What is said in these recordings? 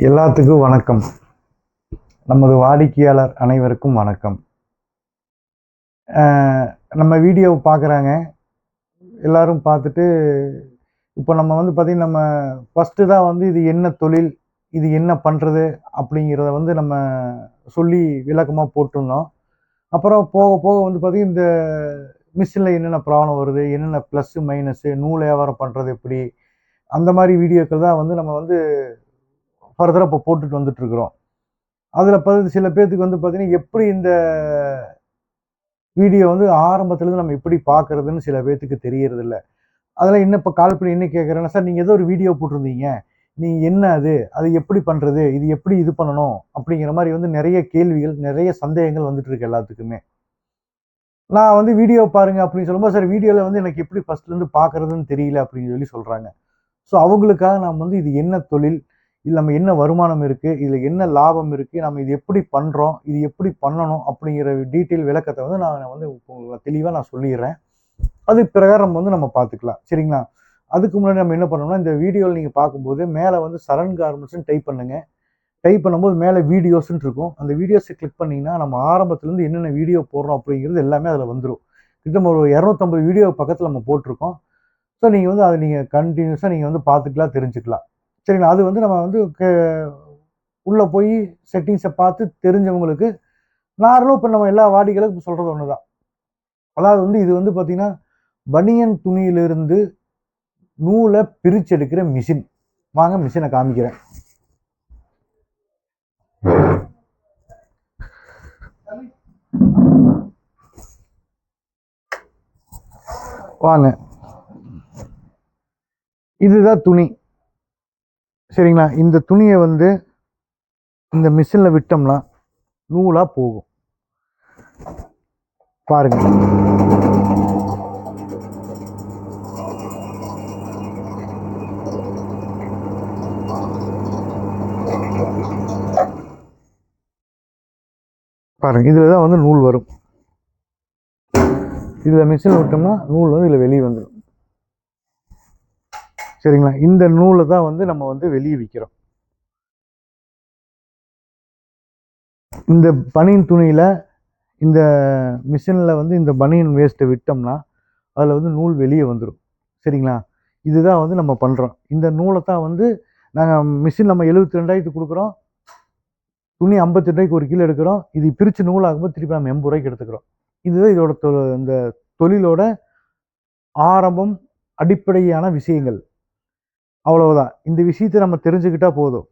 எல்லாத்துக்கும் வணக்கம். நமது வாடிக்கையாளர் அனைவருக்கும் வணக்கம். நம்ம வீடியோவை பார்க்குறாங்க எல்லாரும் பார்த்துட்டு, இப்போ நம்ம வந்து பார்த்திங்கன்னா நம்ம ஃபஸ்ட்டு தான் வந்து இது என்ன தொழில், இது என்ன பண்ணுறது அப்படிங்கிறத வந்து நம்ம சொல்லி விளக்கமாக போட்டிருந்தோம். அப்புறம் போக போக வந்து பார்த்திங்கன்னா இந்த மிஷினில் என்னென்ன ப்ராப்ளம் வருது, என்னென்ன ப்ளஸ்ஸு மைனஸு, நூல் வியாபாரம் பண்ணுறது எப்படி, அந்த மாதிரி வீடியோக்கள் தான் வந்து நம்ம வந்து ஃபர்தராக இப்போ போட்டுட்டு வந்துட்டுருக்குறோம். அதில் சில பேர்த்துக்கு வந்து பார்த்தீங்கன்னா, எப்படி இந்த வீடியோ வந்து ஆரம்பத்துலேருந்து நம்ம எப்படி பார்க்குறதுன்னு சில பேர்த்துக்கு தெரியறதில்ல. அதெல்லாம் இன்னும் இப்போ கால் பண்ணி என்ன கேட்குறேன்னா, சார் நீங்கள் ஏதோ ஒரு வீடியோ போட்டிருந்தீங்க. நீங்க என்ன அது? அது எப்படி பண்ணுறது? இது எப்படி இது பண்ணணும்? அப்படிங்கிற மாரி வந்து நெறைய கேள்விகள், நெறைய சந்தேகங்கள் வந்துட்டு இருக்கு எல்லாத்துக்குமே. நான் வந்து வீடியோ பாருங்க அப்படின்னு சொல்லும்போது, சார் வீடியோல வந்து எனக்கு எப்படி ஃபர்ஸ்ட்லேருந்து பார்க்குறதுன்னு தெரியல அப்படின்னு சொல்லி சொல்றாங்க. ஸோ அவங்களுக்காக நாம் வந்து இது என்ன தொழில்? இதில நம்ம என்ன வருமானம் இருக்கு? இதில என்ன லாபம் இருக்கு? நம்ம இது எப்படி பண்றோம்? இது எப்படி பண்ணணும்? அப்படிங்கிற டீட்டெயில் விளக்கத்த வந்து நான் வந்து உங்களுக்கு தெளிவா நான் சொல்லிர்றேன். அது பிரகாரம் வந்து நம்ம பார்த்துக்கலாம். சரிங்களா? அதுக்கு முன்னாடி நம்ம என்ன பண்ணணும்னா, இந்த வீடியோல நீங்க பார்க்கும்போது மேல வந்து சரண் கார்மெண்ட்ஸ்ன்னு டைப் பண்ணுங்க. டைப் பண்ணும்போது மேல வீடியோஸ்ன்னு இருக்கும். அந்த வீடியோஸ கிளிக் பண்ணீங்கன்னா, நம்ம ஆரம்பத்துலருந்து என்னென்ன வீடியோ போடுறோம் அப்படிங்கிறது எல்லாமே அதில வந்துரும். கிட்டத்தட்ட ஒரு 250 வீடியோ பக்கத்துல நம்ம போட்டிருக்கோம். ஸோ நீங்க வந்து அத நீங்க கன்டினியூஸா நீங்க வந்து பார்த்துக்கலாம், தெரிஞ்சுக்கலாம். சரிங்களா? அது வந்து நம்ம வந்து உள்ள போய் செட்டிங்ஸ பார்த்து தெரிஞ்சவங்களுக்கு நார்மலா இப்ப நம்ம எல்லா வாடிக்கையாளருக்கும் சொல்றது ஒண்ணுதான். அதாவது வந்து இது வந்து பார்த்தீங்கன்னா, பனியன் துணியிலிருந்து நூல பிரிச்செடுக்கிற மிஷின். வாங்க மிஷின காமிக்கிறேன். வாங்க. இதுதான் துணி. சரிங்களா? இந்த துணிய வந்து இந்த மிஷின்ல விட்டோம்னா, நூலா போகும். பாருங்க. பாருங்க. இதுல தான் வந்து நூல் வரும். இதுல மிஷின்ல விட்டோம்னா, நூல் வந்து இதுல வெளிய வந்துரும். சரிங்களா? இந்த நூல தான் வந்து நம்ம வந்து வெளிய விக்கிறோம். இந்த பனியன் துணியில இந்த மிஷின்ல வந்து இந்த பனியன் வேஸ்ட்டை விட்டோம்னா, அதில் வந்து நூல் வெளியே வந்துடும். சரிங்களா? இதுதான் வந்து நம்ம பண்ணுறோம். இந்த நூலை தான் வந்து நாங்கள் மிஷின் நம்ம 72,000 கொடுக்குறோம். துணி 58 ஒரு கிலோ எடுக்கிறோம். இது பிரித்து நூலாகும்போது திருப்பி நம்ம 80 எடுத்துக்கிறோம். இதுதான் இதோட இந்த தொழிலோட ஆரம்பம், அடிப்படையான விஷயங்கள். அவ்வளவுதான். இந்த விஷயத்தை நம்ம தெரிஞ்சுக்கிட்டா போதும்.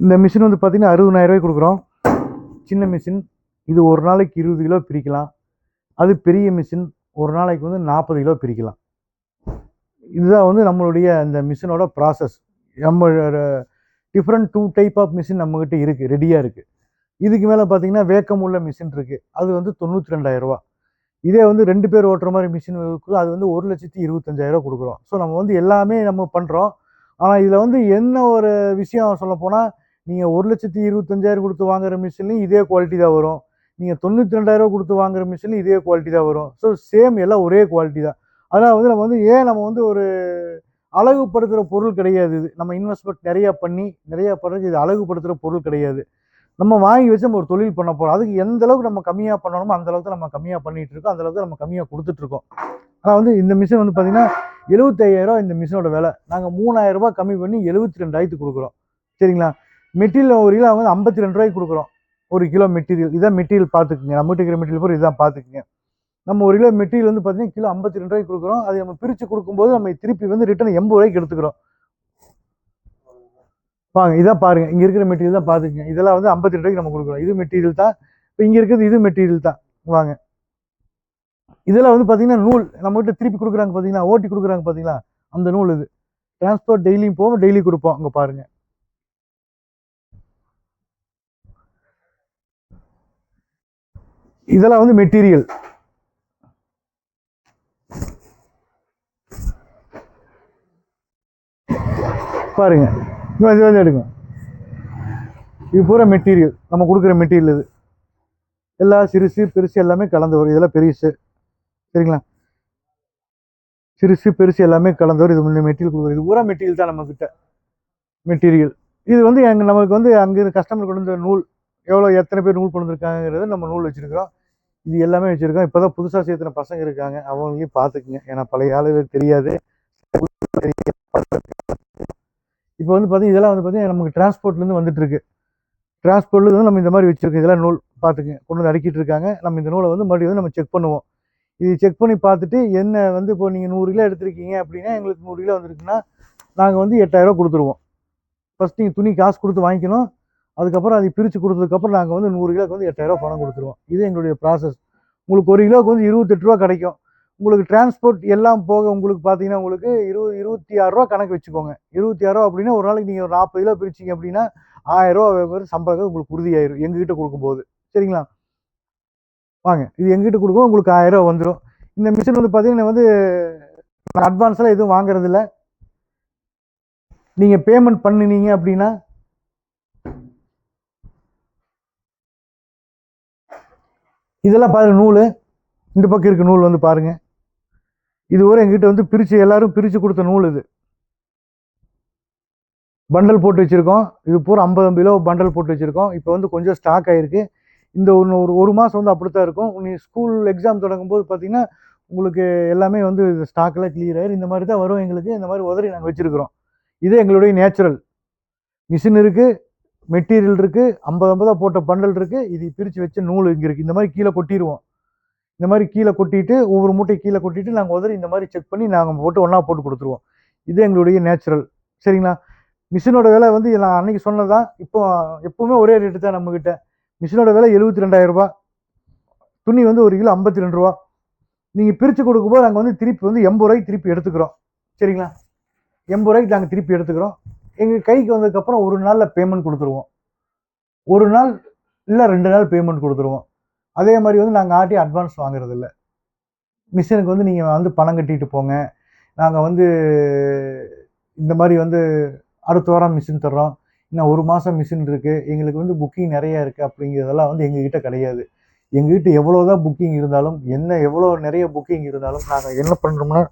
இந்த மிஷின் வந்து பார்த்தீங்கன்னா 60,000 கொடுக்குறோம். சின்ன மிஷின். இது ஒரு நாளைக்கு 20 கிலோ பிரிக்கலாம். அது பெரிய மிஷின். ஒரு நாளைக்கு வந்து 40 கிலோ பிரிக்கலாம். இதுதான் வந்து நம்மளுடைய இந்த மிஷினோட ப்ராசஸ். நம்ம டிஃப்ரெண்ட் 2 டைப் ஆஃப் மிஷின் நம்மகிட்ட இருக்கு. ரெடியா இருக்கு. இதுக்கு மேல பார்த்தீங்கன்னா, வேக்கம் உள்ள மிஷின் இருக்கு. அது வந்து ரூ. 92,000. இதே வந்து 2 பேர் ஓட்டுற மாரி மிஷின் இருக்குது. அது வந்து 1,25,000 குடுக்குறோம். ஸோ நம்ம வந்து எல்லாமே நம்ம பண்றோம். ஆனா இதுல வந்து என்ன ஒரு விஷயம் சொல்லப்போனா, நீங்க 1,25,000 குடுத்து வாங்குற மிஷின்லயும் இதே குவாலிட்டி தான் வரும். நீங்க 92,000 குடுத்து வாங்குற மிஷின்லயும் இதே குவாலிட்டி தான் வரும். ஸோ சேம் எல்லாம் ஒரே குவாலிட்டி தான். ஆனா வந்து நம்ம வந்து ஒரு அழகுபடுத்துற பொருள் கிடையாது இது. நம்ம இன்வெஸ்ட்மென்ட் நெறைய பண்ணி, நெறைய பண்றதுக்கு இது அழகுபடுத்துற பொருள் கிடையாது. நம்ம வாங்கி வச்சு நம்ம ஒரு தொழில் பண்ண போறோம். அதுக்கு எந்த அளவுக்கு நம்ம கம்மியா பண்ணணுமோ, அந்த அளவுக்கு நம்ம கம்மியா பண்ணிட்டு இருக்கோம். அந்த அளவுக்கு நம்ம கம்மியா குடுத்துட்டு இருக்கோம். ஆனா வந்து இந்த மிஷின் வந்து பார்த்தீங்கன்னா, ரூ. 75,000 இந்த மிஷினோட விலை. நாங்க ரூ. 3,000 கம்மி பண்ணி 72,000 குடுக்குறோம். சரிங்களா? மெட்டீரியல் ஒரு கிலோ வந்து ரூ. 52 குடுக்குறோம். 1 கிலோ மெட்டீரியல். இதான் மெட்டீரியல் பார்த்துக்கங்க. நம்மகிட்ட இருக்கிற மெட்டீரியல் பூரா இதான் பார்த்துக்கங்க. நம்ம 1 கிலோ மெட்டீரியல் வந்து பார்த்தீங்கன்னா, கிலோ ரூ. 52 குடுக்குறோம். அதை நம்ம பிரிச்சு குடுக்கும்போது, நம்ம திருப்பி வந்து ரிட்டர்ன் ரூ. 80 எடுத்துக்கிறோம். வாங்க இதான் பாருங்க. இங்க இருக்கிற மெட்டீரியல் தான் பார்த்துக்கங்க. இதெல்லாம் வந்து ரூ. 52 நம்ம குடுக்குறோம். இது மெட்டீரியல் தான். இப்ப இங்க இருக்கிறது இது மெட்டீரியல் தான். வாங்க. இதெல்லாம் வந்து பார்த்தீங்கன்னா, நூல் நம்மகிட்ட திருப்பி குடுக்குறாங்க பார்த்தீங்களா? ஓட்டி குடுக்குறாங்க பார்த்தீங்களா? அந்த நூல் இது. டிரான்ஸ்போர்ட் டெய்லியும் போவோம். டெய்லி குடுப்போம். அங்க பாருங்க. இதெல்லாம் வந்து மெட்டீரியல். பாருங்க. இது வந்து எடுங்க. இது பூரா மெட்டீரியல். நம்ம குடுக்குற மெட்டீரியல் இது. எல்லா சிறுசு, பெருசு எல்லாமே கலந்து வரும். இதெல்லாம் பெருசு. சரிங்களா? சிறுசு, பெருசு எல்லாமே கலந்து வரும். இது மெட்டீரியல் குடுக்குறது. இது பூரா மெட்டீரியல் தான் நம்மகிட்ட. மெட்டீரியல். இது வந்து நம்மளுக்கு வந்து அங்கே கஸ்டமர் கொண்டு வந்த நூல் எவ்வளோ எத்தனை பேர் நூல் கொண்டு வந்திருக்காங்கிறத நம்ம நூல் வச்சிருக்கிறோம். இது எல்லாமே வச்சிருக்கோம். இப்போதான் புதுசாக சேர்த்துன பசங்க இருக்காங்க, அவங்களையும் பார்த்துக்குங்க. ஏன்னா பழைய ஆளுகளுக்கு தெரியாது. இப்போ வந்து பார்த்தீங்கன்னா இதெல்லாம் வந்து பார்த்தீங்கன்னா நமக்கு டிரான்ஸ்போர்ட்லேருந்து வந்துட்டு இருக்கு. டிரான்ஸ்போர்ட்லேருந்து நம்ம இந்த மாதிரி வச்சிருக்கோம். இதெல்லாம் நூல் பார்த்துக்குங்க, கொண்டு வந்து அடுக்கிட்டு இருக்காங்க. நம்ம இந்த நூலை வந்து மறுபடியும் வந்து நம்ம செக் பண்ணுவோம். இது செக் பண்ணி பார்த்துட்டு என்ன வந்து இப்போ நீங்கள் 100 கிலோ எடுத்திருக்கீங்க அப்படின்னா எங்களுக்கு 100 கிலோ வந்திருக்குன்னா நாங்கள் வந்து 8000 ரூபா கொடுத்துருவோம். ஃபர்ஸ்ட் நீங்கள் துணி காசு கொடுத்து வாங்கிக்கணும். அதுக்கப்புறம் அதை பிரித்து கொடுத்ததுக்கப்புறம் நாங்கள் வந்து 100 கிலோக்கு வந்து 8000 ரூபா பணம் கொடுத்துருவோம். இது எங்களுடைய ப்ராசஸ். உங்களுக்கு 1 கிலோவுக்கு வந்து 28 ரூபா கிடைக்கும். உங்களுக்கு டிரான்ஸ்போர்ட் எல்லாம் போக உங்களுக்கு பார்த்தீங்கன்னா உங்களுக்கு 26 ரூபா கணக்கு வச்சுக்கோங்க. 26 ரூபா அப்படின்னா ஒரு நாளைக்கு நீங்கள் ஒரு 40 கிலோ பிரிச்சிங்க அப்படின்னா 1000 ரூபா சம்பளம் உங்களுக்கு உறுதியாயிரும் எங்ககிட்ட கொடுக்கும்போது. சரிங்களா? வாங்க, இது எங்ககிட்ட கொடுக்கும் உங்களுக்கு 1000 ரூபா வந்துடும். இந்த மிஷின் வந்து பார்த்தீங்கன்னா வந்து அட்வான்ஸ்லாம் எதுவும் வாங்குறது இல்லை. நீங்கள் பேமெண்ட் பண்ணினீங்க அப்படின்னா இதெல்லாம் பாருங்க, நூல் இந்த பக்கம் இருக்க நூல் வந்து பாருங்க. இது ஒரு எங்கிட்ட வந்து பிரித்து எல்லாரும் பிரித்து கொடுத்த நூல். இது பண்டல் போட்டு வச்சுருக்கோம். இது பூரா 50 கிலோ பண்டல் போட்டு வச்சுருக்கோம். இப்போ வந்து கொஞ்சம் ஸ்டாக் ஆகிருக்கு. இந்த ஒரு மாதம் வந்து அப்படி தான் இருக்கும். நீ ஸ்கூல் எக்ஸாம் தொடங்கும் போது பார்த்தீங்கன்னா உங்களுக்கு எல்லாமே வந்து ஸ்டாக்கெல்லாம் கிளியர் ஆயிரும். இந்த மாதிரி தான் வரும் எங்களுக்கு. இந்த மாதிரி உதறி நாங்கள் வச்சுருக்கிறோம். இது எங்களுடைய நேச்சுரல் மிஷின் இருக்குது, மெட்டீரியல் இருக்குது, 50 போட்ட பண்டல் இருக்குது. இது பிரித்து வச்ச நூல் இங்கே இருக்குது. இந்த மாதிரி கீழே கொட்டிடுவோம். இந்த மாதிரி கீழே கொட்டிட்டு ஒவ்வொரு மூட்டை கீழே கொட்டிட்டு நாங்கள் உதறி இந்த மாதிரி செக் பண்ணி நாங்கள் போட்டு ஒன்றா போட்டு கொடுத்துருவோம். இது எங்களுடைய நேச்சுரல். சரிங்களா? மிஷினோட விலை வந்து நான் அன்னைக்கு சொன்னதான். இப்போ எப்பவுமே ஒரே ரேட்டு தான் நம்மகிட்ட. மிஷினோட விலை 72,000 ரூபாய். துணி வந்து 1 கிலோ 52 ரூபா. நீங்கள் பிரித்து கொடுக்கும்போது நாங்கள் வந்து திருப்பி வந்து 80 ரூபாய்க்கு திருப்பி எடுத்துக்கிறோம். சரிங்களா? 80 ரூபாய்க்கு நாங்கள் திருப்பி எடுத்துக்கிறோம். எங்கள் கைக்கு வந்ததுக்கப்புறம் ஒரு நாளில் பேமெண்ட் கொடுத்துருவோம். ஒரு நாள் இல்லை 2 நாள் பேமெண்ட் கொடுத்துருவோம். அதே மாதிரி வந்து நாங்கள் ஆட்டி அட்வான்ஸ் வாங்குறது இல்லை. மிஷினுக்கு வந்து நீங்கள் வந்து பணம் கட்டிட்டு போங்க, நாங்கள் வந்து இந்த மாதிரி வந்து அடுத்த வாரம் மிஷின் தர்றோம், இன்னும் 1 மாதம் மிஷின் இருக்குது, எங்களுக்கு வந்து புக்கிங் நிறையா இருக்குது அப்படிங்கிறதெல்லாம் வந்து எங்ககிட்ட கிடையாது. எங்ககிட்ட எவ்வளோதான் புக்கிங் இருந்தாலும் எவ்வளோ நிறைய புக்கிங் இருந்தாலும் நாங்கள் என்ன பண்ணுறோம்னா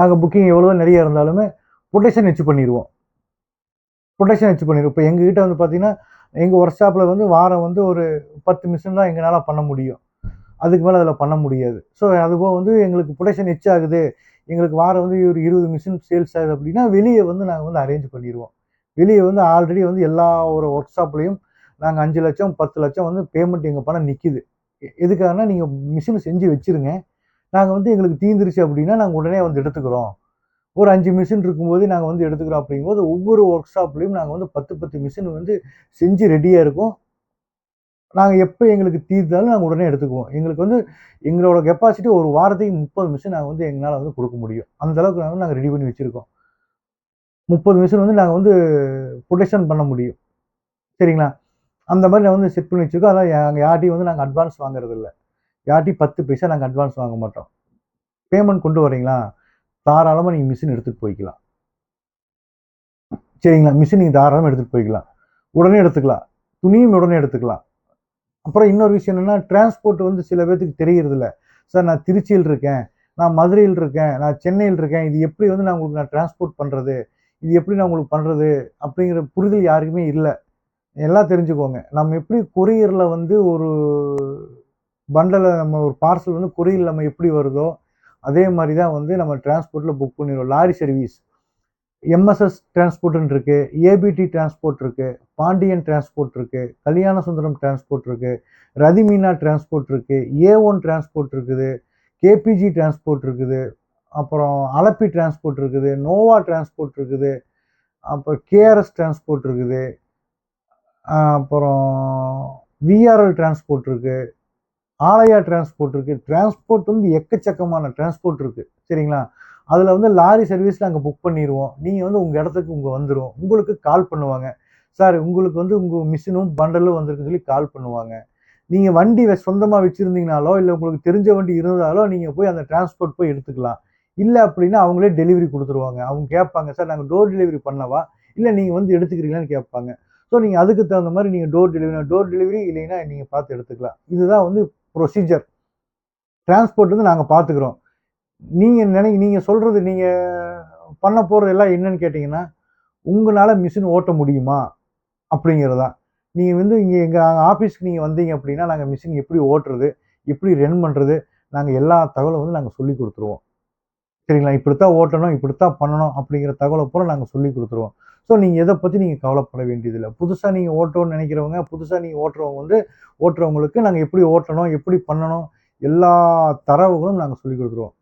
நாங்கள் புக்கிங் எவ்வளோ நிறைய இருந்தாலுமே ப்ரொடெக்ஷன் வச்சு பண்ணிடுவோம். இப்போ எங்ககிட்ட வந்து பார்த்தீங்கன்னா எங்கள் ஒர்க் ஷாப்பில் வந்து வாரம் வந்து ஒரு 10 மிஷின் தான் எங்களால் பண்ண முடியும். அதுக்கு மேலே அதில் பண்ண முடியாது. ஸோ அதுபோக வந்து எங்களுக்கு ப்ரொடக்ஷன் ஆகுது, எங்களுக்கு வாரம் வந்து ஒரு 20 மிஷின் சேல்ஸ் ஆகுது அப்படின்னா வெளியே வந்து நாங்கள் வந்து அரேஞ்ச் பண்ணிடுவோம். வெளியே வந்து ஆல்ரெடி வந்து எல்லா ஒரு ஒர்க் ஷாப்லேயும் நாங்கள் 5 லட்சம் 10 லட்சம் வந்து பேமெண்ட் எங்கள் பணம் நிற்கிது. எதுக்காகனா நீங்கள் மிஷின் செஞ்சு வச்சுருங்க, நாங்கள் வந்து எங்களுக்கு தீந்துருச்சு அப்படின்னா நாங்கள் உடனே வந்து எடுத்துக்கிறோம். ஒரு 5 மிஷின் இருக்கும்போது நாங்கள் வந்து எடுத்துக்கிறோம். அப்படிங்கும்போது ஒவ்வொரு ஒர்க் ஷாப்லேயும் நாங்கள் வந்து 10 மிஷின் வந்து செஞ்சு ரெடியாக இருக்கும். நாங்கள் எப்போ எங்களுக்கு தீர்ந்தாலும் நாங்கள் உடனே எடுத்துக்குவோம். எங்களுக்கு வந்து எங்களோட கெப்பாசிட்டி ஒரு வாரத்துக்கு 30 மிஷின் நாங்கள் வந்து எங்களால் வந்து கொடுக்க முடியும். அந்த அளவுக்கு நாங்கள் ரெடி பண்ணி வச்சுருக்கோம். 30 மிஷின் வந்து நாங்கள் வந்து ப்ரொடக்ஷன் பண்ண முடியும். சரிங்களா? அந்த மாதிரி நான் வந்து செட் பண்ணி வச்சுருக்கோம். அதனால் யார்ட்டையும் வந்து நாங்கள் அட்வான்ஸ் வாங்குறது இல்லை. யார்ட்டையும் 10 பைசா நாங்கள் அட்வான்ஸ் வாங்க மாட்டோம். பேமெண்ட் கொண்டு வரீங்களா, தாராளமாக நீங்கள் மிஷின் எடுத்துகிட்டு போய்க்கலாம். சரிங்களா? மிஷின் நீங்கள் தாராளமாக எடுத்துகிட்டு போய்க்கலாம். உடனே எடுத்துக்கலாம். துணியும் உடனே எடுத்துக்கலாம். அப்புறம் இன்னொரு விஷயம் என்னென்னா, டிரான்ஸ்போர்ட் வந்து சில பேர்த்துக்கு தெரியறதில்ல. சார் நான் திருச்சியில் இருக்கேன், நான் மதுரையில் இருக்கேன், நான் சென்னையில் இருக்கேன், இது எப்படி வந்து நான் டிரான்ஸ்போர்ட் பண்ணுறது, இது எப்படி நான் உங்களுக்கு பண்ணுறது அப்படிங்கிற புரிதல் யாருக்குமே இல்லை. எல்லாம் தெரிஞ்சுக்கோங்க. நம்ம எப்படி கொரியரில் வந்து ஒரு பண்டலை நம்ம ஒரு பார்சல் வந்து கொரியரில் நம்ம எப்படி வருதோ அதே மாதிரி தான் வந்து நம்ம டிரான்ஸ்போர்ட்டில் புக் பண்ணிடுவோம். லாரி சர்வீஸ் எம்எஸ்எஸ் டிரான்ஸ்போர்ட்னு இருக்கு, ஏபிடி டிரான்ஸ்போர்ட் இருக்கு, பாண்டியன் டிரான்ஸ்போர்ட் இருக்கு, கல்யாண சுந்தரம் டிரான்ஸ்போர்ட் இருக்கு, ரதிமீனா டிரான்ஸ்போர்ட் இருக்கு, ஏ1 டிரான்ஸ்போர்ட் இருக்குது, கேபிஜி டிரான்ஸ்போர்ட் இருக்குது, அப்புறம் அலப்பி டிரான்ஸ்போர்ட் இருக்குது, நோவா டிரான்ஸ்போர்ட் இருக்குது, அப்புறம் கேஆர்எஸ் டிரான்ஸ்போர்ட் இருக்குது, அப்புறம் விஆர்எல் டிரான்ஸ்போர்ட் இருக்கு, ஆலயா டிரான்ஸ்போர்ட் இருக்கு. டிரான்ஸ்போர்ட் வந்து எக்கச்சக்கமான டிரான்ஸ்போர்ட் இருக்கு. சரிங்களா? அதில் வந்து லாரி சர்வீஸ் நாங்கள் புக் பண்ணிடுவோம். நீங்கள் வந்து உங்கள் இடத்துக்கு வந்துடும். உங்களுக்கு கால் பண்ணுவாங்க, சார் உங்களுக்கு வந்து உங்கள் மிஷினும் பண்டலும் வந்திருக்குன்னு சொல்லி கால் பண்ணுவாங்க. நீங்கள் வண்டி சொந்தமாக வச்சுருந்தீங்கனாலோ இல்லை உங்களுக்கு தெரிஞ்ச வண்டி இருந்தாலோ நீங்கள் போய் அந்த டிரான்ஸ்போர்ட் போய் எடுத்துக்கலாம். இல்லை அப்படின்னா அவங்களே டெலிவரி கொடுத்துருவாங்க. அவங்க கேட்பாங்க, சார் நாங்கள் டோர் டெலிவரி பண்ணவா, இல்லை நீங்கள் வந்து எடுத்துக்கிறீங்களான்னு கேட்பாங்க. ஸோ நீங்கள் அதுக்கு தகுந்த மாதிரி நீங்கள் டோர் டெலிவரி இல்லைன்னா நீங்கள் பார்த்து எடுத்துக்கலாம். இதுதான் வந்து ப்ரொசீஜர். டிரான்ஸ்போர்ட் வந்து நாங்கள் பார்த்துக்குறோம். நீங்கள் சொல்கிறது நீங்கள் பண்ண போகிறது எல்லாம் என்னன்னு கேட்டிங்கன்னா, உங்களால் மிஷின் ஓட்ட முடியுமா அப்படிங்கிறதான். நீங்கள் வந்து இங்கே எங்கள் ஆஃபீஸ்க்கு நீங்கள் வந்தீங்க அப்படின்னா, நாங்கள் மிஷின் எப்படி ஓட்டுறது, எப்படி ரன் பண்ணுறது, நாங்கள் எல்லா தகவலும் வந்து நாங்கள் சொல்லிக் கொடுத்துருவோம். சரிங்களா? இப்படித்தான் ஓட்டணும், இப்படித்தான் பண்ணணும் அப்படிங்கிற தகவல பூரா நாங்க சொல்லிக் குடுத்துருவோம். ஸோ நீங்க எத பத்தி நீங்க கவலைப்பட வேண்டியதில்ல. புதுசா நீங்க ஓட்டணும்னு நெனைக்கிறவங்க, புதுசா நீங்க ஓட்டுறவங்க வந்து ஓட்டுறவங்களுக்கு நாங்க எப்படி ஓட்டணும், எப்படி பண்ணணும், எல்லா தரவுகளும் நாங்க சொல்லிக் குடுத்துருவோம்.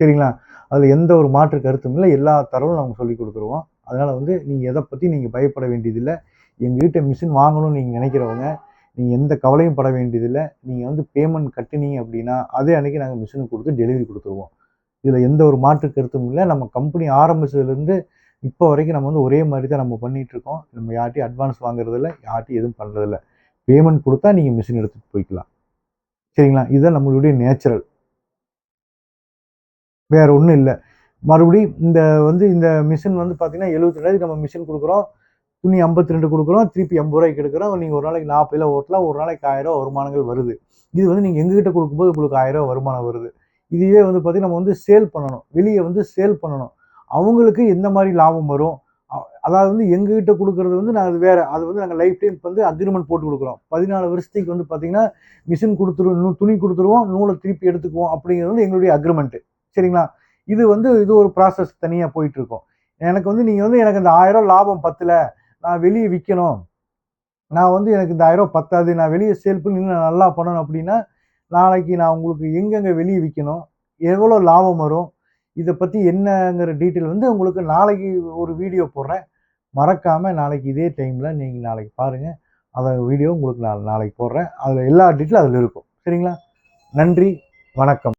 சரிங்களா? அதுல எந்த ஒரு மாற்று கருத்தும் இல்ல. எல்லா தரவும் நாங்க சொல்லிக் குடுத்துருவோம். அதனால வந்து நீங்க எத பத்தி நீங்க பயப்பட வேண்டியதில்ல. எங்ககிட்ட மிஷின் வாங்கணும்னு நீங்க நெனைக்கிறவங்க, நீங்க எந்த கவலையும் பட வேண்டியதில்ல. நீங்க வந்து பேமெண்ட் கட்டுனீங்க அப்படின்னா, அதே அன்னைக்கு நாங்க மிஷின குடுத்து டெலிவரி குடுத்துருவோம். இதுல எந்த ஒரு மாற்று கருத்தும் இல்ல. நம்ம கம்பெனி ஆரம்பிச்சதுலருந்து இப்போ வரைக்கும் நம்ம வந்து ஒரே மாரி தான் நம்ம பண்ணிட்டு இருக்கோம். நம்ம யார்ட்டயும் அட்வான்ஸ் வாங்குறதில்ல. யார்ட்டயும் எதுவும் பண்றதில்ல. பேமெண்ட் குடுத்தா நீங்க மிஷின் எடுத்துட்டு போய்க்கலாம். சரிங்களா? இதுதான் நம்மளுடைய நேச்சுரல். வேற ஒண்ணும் இல்ல. மறுபடியும் இந்த மிஷின் வந்து பார்த்தீங்கன்னா, ரூ. 72,000க்கு நம்ம மிஷின் குடுக்குறோம். துணி 52 குடுக்குறோம். திருப்பி ரூ. 80க்கு எடுக்குறோம். நீங்க ஒரு நாளைக்கு 40 கிலோ ஓட்டலாம். ஒரு நாளைக்கு ரூ. 1000 வருமானங்கள் வருது. இது வந்து நீங்க எங்ககிட்ட குடுக்கும்போது உங்களுக்கு ரூ. 1000 வருமானம் வருது. இதுவே வந்து பார்த்தீங்கன்னா, நம்ம வந்து சேல் பண்ணணும். வெளிய வந்து சேல் பண்ணணும். அவங்களுக்கு எந்த மாரி லாபம் வரும்? அ அதாவது வந்து எங்ககிட்ட குடுக்குறது வந்து நான் அது வேற. அது வந்து நாங்க லைஃப் டைம் வந்து அக்ரீமெண்ட் போட்டு குடுக்குறோம். 14 வருஷத்துக்கு வந்து பார்த்தீங்கன்னா, மிஷின் துணி குடுத்துருவோம். நூல திருப்பி எடுத்துக்குவோம். அப்படிங்கிறது வந்து எங்களுடைய அக்ரீமெண்ட். சரிங்களா? இது ஒரு ப்ராசஸ் தனியா போயிட்டுருக்கும். நீங்க வந்து எனக்கு இந்த ரூ. 1000 லாபம் பத்தல. நான் வெளிய விக்கணும். நான் வந்து எனக்கு இந்த ரூ. 1000 பத்தாது. நான் வெளிய சேல் பண்ணி இன்னும் நல்லா பண்ணணும் அப்டின்னா, நாளைக்கு நான் உங்களுக்கு எங்கெங்க வெளிய விக்கணும்? எவ்வளோ லாபம் வரும்? இத பத்தி என்னங்கிற டீட்டெயில் வந்து உங்களுக்கு நாளைக்கு ஒரு வீடியோ போடுறேன். மறக்காம நாளைக்கு இதே டைம்ல நீங்க நாளைக்கு பாருங்க. அத வீடியோ உங்களுக்கு நான் நாளைக்கு போடுறேன். அதுல எல்லா டீட்டெயிலும் அதுல இருக்கும். சரிங்களா? நன்றி. வணக்கம்.